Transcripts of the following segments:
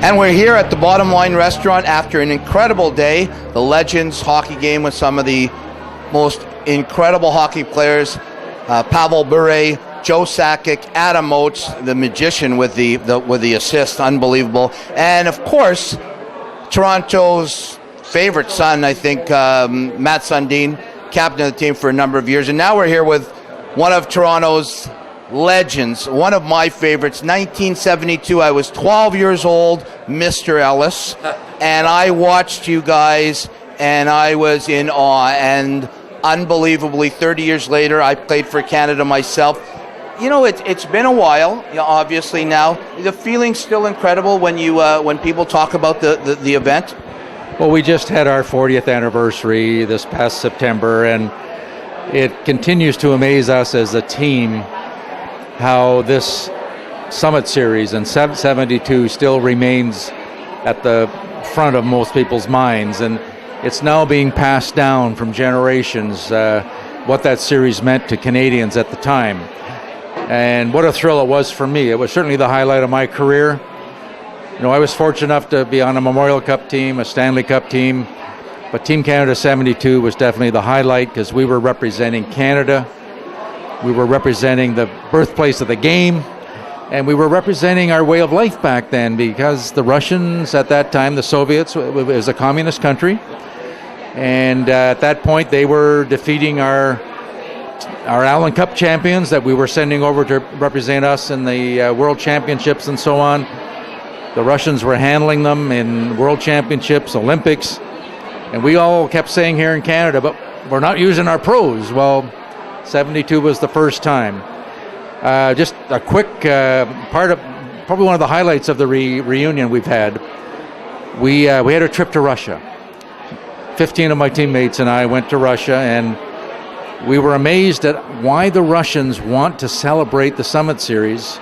And we're here at the Bottom Line Restaurant after an incredible day. The Legends hockey game with some of the most incredible hockey players. Pavel Bure, Joe Sakic, Adam Oates, the magician with the assist, unbelievable. And of course, Toronto's favorite son, I think, Matt Sundin, captain of the team for a number of years. And now we're here with one of Toronto's legends, one of my favorites. 1972, I was 12 years old, Mr. Ellis, and I watched you guys, and I was in awe. And unbelievably, 30 years later, I played for Canada myself. You know, it's been a while, obviously now. The feeling's still incredible when people talk about the event. Well, we just had our 40th anniversary this past September, and it continues to amaze us as a team how this Summit Series and 72 still remains at the front of most people's minds, and it's now being passed down from generations, what that series meant to Canadians at the time. And what a thrill it was for me. It was certainly the highlight of my career. You know, I was fortunate enough to be on a Memorial Cup team, a Stanley Cup team, but Team Canada 72 was definitely the highlight because we were representing Canada. We were representing the birthplace of the game, and we were representing our way of life back then, because the Russians at that time, the Soviets, it was a communist country, and at that point they were defeating our Allen Cup champions that we were sending over to represent us in the World Championships and so on. The Russians were handling them in World Championships, Olympics, and we all kept saying here in Canada, but we're not using our pros. Well, 72 was the first time. Just a quick part of, probably one of the highlights of the reunion we've had. We had a trip to Russia. 15 of my teammates and I went to Russia, and we were amazed at why the Russians want to celebrate the Summit Series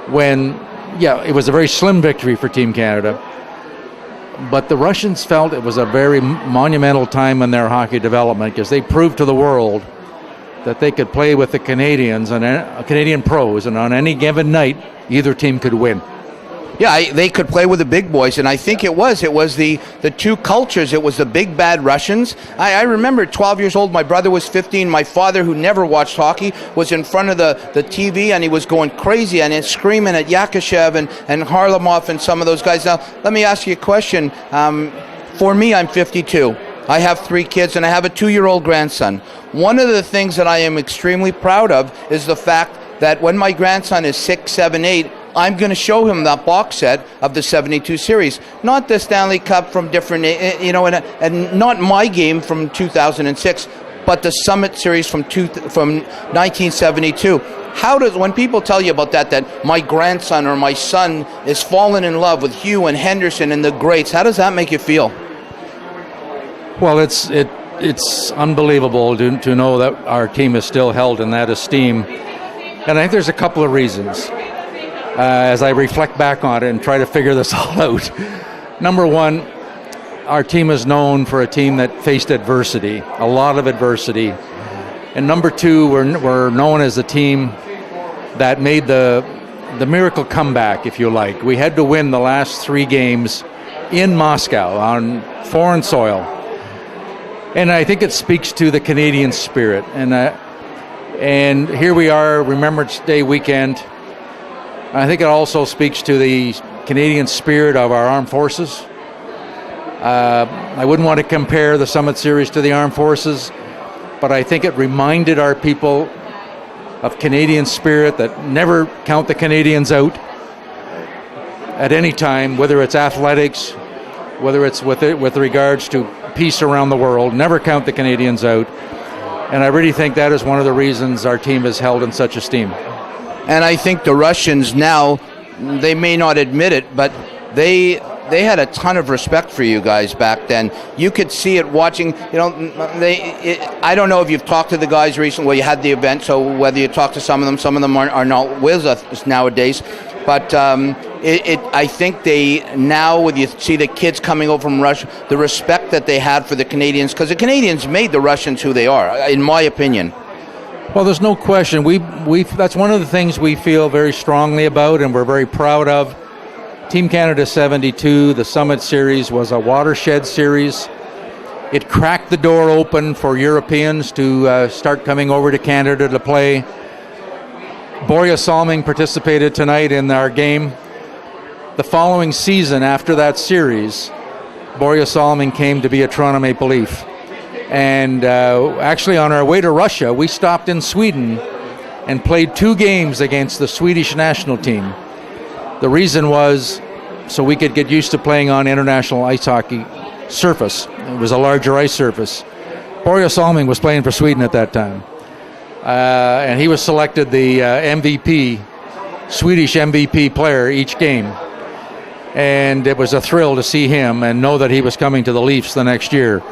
when, yeah, it was a very slim victory for Team Canada, but the Russians felt it was a very monumental time in their hockey development because they proved to the world that they could play with the Canadians and Canadian pros, and on any given night, either team could win. Yeah, they could play with the big boys, and I think it was the two cultures. It was the big bad Russians. I remember 12 years old, my brother was 15. My father, who never watched hockey, was in front of the TV, and he was going crazy and screaming at Yakashev and Harlamov and some of those guys. Now, let me ask you a question. For me, I'm 52. I have 3 kids, and I have a 2-year-old grandson. One of the things that I am extremely proud of is the fact that when my grandson is 6, 7, 8, I'm going to show him that box set of the 72 series. Not the Stanley Cup from different, and not my game from 2006, but the Summit Series from 1972. When people tell you about that my grandson or my son is falling in love with Hugh and Henderson and the greats, how does that make you feel? Well, it's unbelievable to know that our team is still held in that esteem. And I think there's a couple of reasons as I reflect back on it and try to figure this all out. Number one, our team is known for a team that faced adversity, a lot of adversity. And number two, we're known as a team that made the miracle comeback, if you like. We had to win the last 3 games in Moscow on foreign soil. And I think it speaks to the Canadian spirit. And here we are, Remembrance Day weekend. I think it also speaks to the Canadian spirit of our armed forces. I wouldn't want to compare the Summit Series to the armed forces, but I think it reminded our people of Canadian spirit, that never count the Canadians out at any time, whether it's athletics, whether it's with regards to peace around the world. Never count the Canadians out. And I really think that is one of the reasons our team is held in such esteem. And I think the Russians now, they may not admit it, but they had a ton of respect for you guys back then. You could see it watching, I don't know if you've talked to the guys recently. Well, you had the event, so whether you talk to some of them are not with us nowadays. But I think they now, when you see the kids coming over from Russia, the respect that they had for the Canadians, because the Canadians made the Russians who they are, in my opinion. Well, there's no question. That's one of the things we feel very strongly about and we're very proud of. Team Canada 72, the Summit Series, was a watershed series. It cracked the door open for Europeans to start coming over to Canada to play. Borja Salming participated tonight in our game. The following season, after that series, Borja Salming came to be a Toronto Maple Leaf. And actually on our way to Russia, we stopped in Sweden and played 2 games against the Swedish national team. The reason was so we could get used to playing on international ice hockey surface. It was a larger ice surface. Borja Salming was playing for Sweden at that time. And he was selected the MVP, Swedish MVP player each game. And it was a thrill to see him and know that he was coming to the Leafs the next year.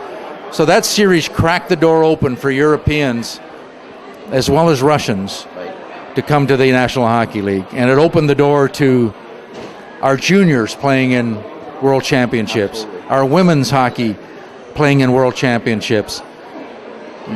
So that series cracked the door open for Europeans as well as Russians to come to the National Hockey League. And it opened the door to our juniors playing in World Championships, our women's hockey playing in World Championships,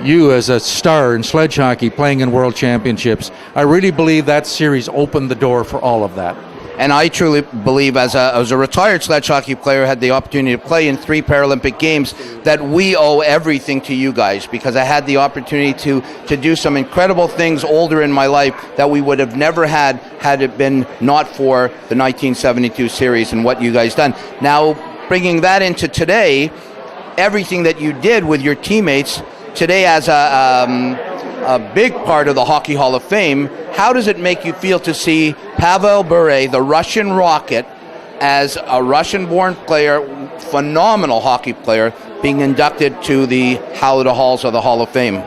you as a star in sledge hockey playing in World Championships. I really believe that series opened the door for all of that. And I truly believe, as a retired sledge hockey player, had the opportunity to play in 3 Paralympic Games, that we owe everything to you guys, because I had the opportunity to do some incredible things older in my life that we would have never had it been not for the 1972 series and what you guys done. Now, bringing that into today, everything that you did with your teammates today as a big part of the Hockey Hall of Fame, how does it make you feel to see Pavel Bure, the Russian Rocket, as a Russian-born player, phenomenal hockey player, being inducted to the halls of the Hall of Fame?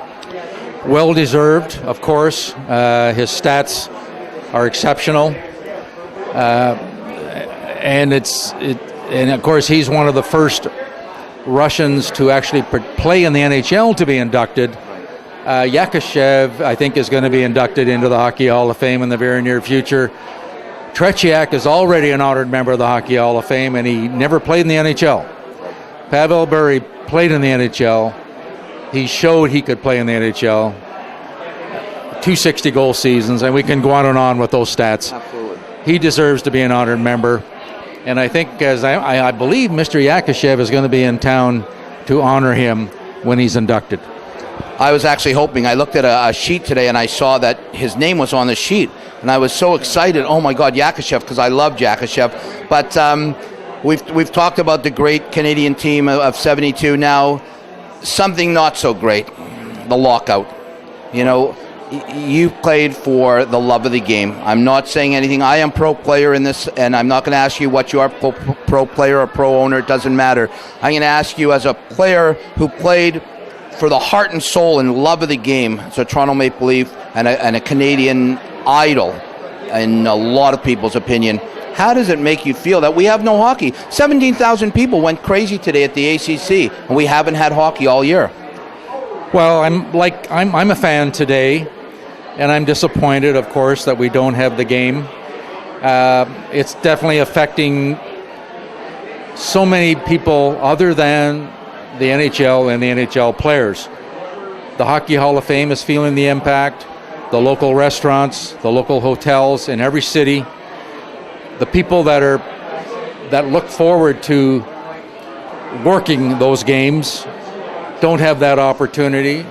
Well deserved, of course. His stats are exceptional, and of course he's one of the first Russians to actually play in the NHL to be inducted. Yakashev, I think, is going to be inducted into the Hockey Hall of Fame in the very near future. Tretiak is already an honored member of the Hockey Hall of Fame, and he never played in the NHL. Pavel Bure played in the NHL. He showed he could play in the NHL. 260-goal seasons, and we can go on and on with those stats. Absolutely. He deserves to be an honored member. And I think, as I believe Mr. Yakashev is going to be in town to honor him when he's inducted. I was actually hoping. I looked at a sheet today and I saw that his name was on the sheet, and I was so excited. Oh my God, Yakashev, because I love Yakashev. But we've talked about the great Canadian team of 72. Now, something not so great, the lockout. You know, you played for the love of the game. I'm not saying anything. I am pro player in this, and I'm not going to ask you what you are, pro player or pro owner. It doesn't matter. I'm going to ask you, as a player who played for the heart and soul and love of the game, as a Toronto Maple Leaf and a Canadian idol in a lot of people's opinion, how does it make you feel that we have no hockey? 17,000 people went crazy today at the ACC, and we haven't had hockey all year. Well, I'm a fan today, and I'm disappointed, of course, that we don't have the game. It's definitely affecting so many people other than the NHL and the NHL players. The Hockey Hall of Fame is feeling the impact. The local restaurants, the local hotels in every city, the people that look forward to working those games don't have that opportunity.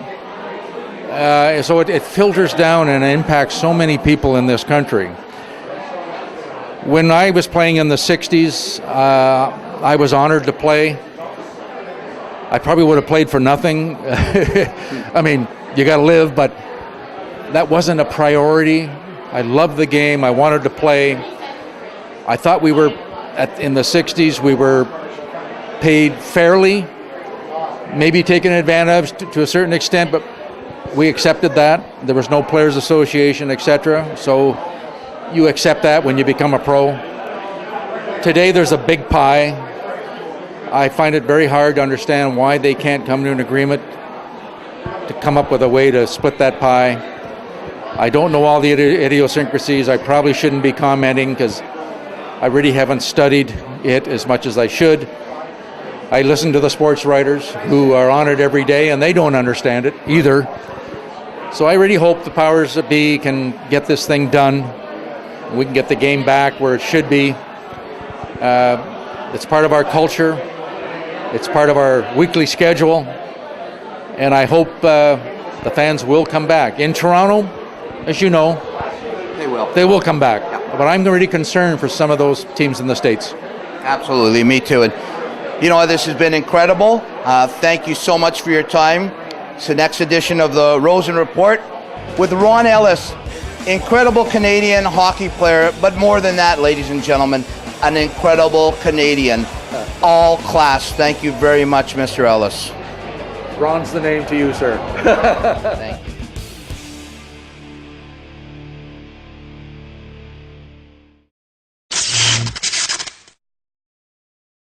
So it filters down and impacts so many people in this country. When I was playing in the 60s, I was honored to play. I probably would have played for nothing. I mean, you got to live, but that wasn't a priority. I loved the game. I wanted to play. I thought we were, in the 60s, we were paid fairly, maybe taken advantage of to a certain extent, but we accepted that. There was no Players Association, etc. So you accept that when you become a pro. Today there's a big pie. I find it very hard to understand why they can't come to an agreement to come up with a way to split that pie. I don't know all the idiosyncrasies. I probably shouldn't be commenting because I really haven't studied it as much as I should. I listen to the sports writers who are on it every day, and they don't understand it either. So I really hope the powers that be can get this thing done. We can get the game back where it should be. It's part of our culture. It's part of our weekly schedule. And I hope the fans will come back. In Toronto, as you know, they will come back. Yeah. But I'm really concerned for some of those teams in the States. Absolutely, me too. And this has been incredible. Thank you so much for your time. It's the next edition of the Rosen Report with Ron Ellis, incredible Canadian hockey player, but more than that, ladies and gentlemen, an incredible Canadian, all class. Thank you very much, Mr. Ellis. Ron's the name to you, sir. Thank you.